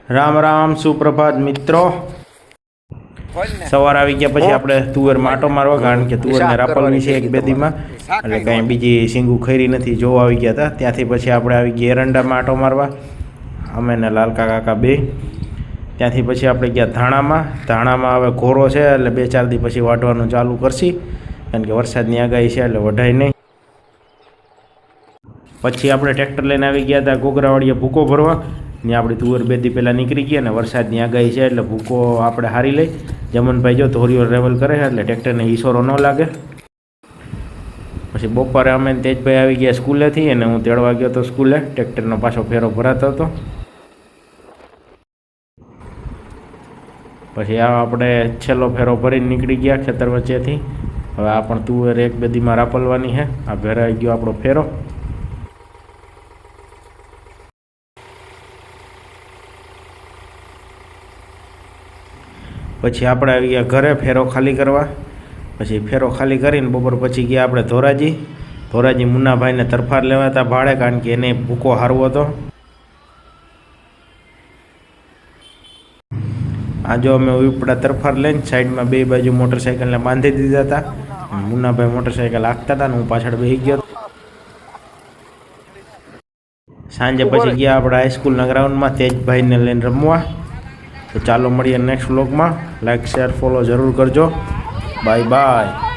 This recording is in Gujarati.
રામ રામ સુપ્રભાત મિત્રો। સવાર આવી ગયા પછી આપણે તુવેરમાં આટો મારવા, કારણ કે તુવેરને રાપલની છે એક બે દીમાં, એટલે કાંઈ બીજી સિંગું ખરી નથી, જોવા આવી ગયા હતા। ત્યાંથી પછી આપણે આવી ગયા એરંડામાં આટો મારવા, અમે ને લાલકા કાકા બે। ત્યાંથી પછી આપણે ગયા ધાણામાં હવે ઘોરો છે એટલે 2-4 દી પછી વાઢવાનું ચાલુ કરશી, કારણ કે વરસાદની આગાહી છે એટલે વઢાય નહીં। પછી આપણે ટ્રેક્ટર લઈને આવી ગયા હતા ગોગરાવાડીએ ભૂકો ભરવા, ને આપણી તુવેર 2 દી પહેલાં નીકળી ગઈ અને વરસાદની આગાહી છે એટલે ભૂકો આપણે હારી લઈ। જમનભાઈ જો ધોરીઓ ટ્રેવલ કરે છે એટલે ટ્રેક્ટરને ઈસોરો ન લાગે। પછી બપોરે અમે તેજભાઈ આવી ગયા સ્કૂલેથી અને હું તેડવા ગયો હતો સ્કૂલે, ટ્રેક્ટરનો પાછો ફેરો ભરાતો હતો। પછી આ આપણે છેલ્લો ફેરો ભરીને નીકળી ગયા ખેતર વચ્ચેથી। હવે આ પણ તુવેર 1-2 દીમાં રાપલવાની છે। આ ભરાઈ ગયો આપણો ફેરો। પછી આપણે આવી ગયા ઘરે ફેરો ખાલી કરવા। પછી ફેરો ખાલી કરીને બપોર પછી ગયા આપણે ધોરાજી મુન્નાભાઈને તરફાર લેવા હતા ભાડે, કારણ કે એને ભૂકો હારવો હતો। આ જો અમે ઉપડા તરફાર લઈને સાઈડમાં 2 બાજુ મોટરસાઇકલને બાંધી દીધા હતા। મુન્નાભાઈ મોટરસાઇકલ હાંકતા હતા ને હું પાછળ બેસી ગયો। સાંજે પછી ગયા આપણે હાઈસ્કૂલના ગ્રાઉન્ડમાં તેજભાઈને લઈને રમવા। તો ચાલો મળીએ નેક્સ્ટ વ્લોગમાં। લાઈક શેર ફોલો જરૂર કરજો। Bye bye.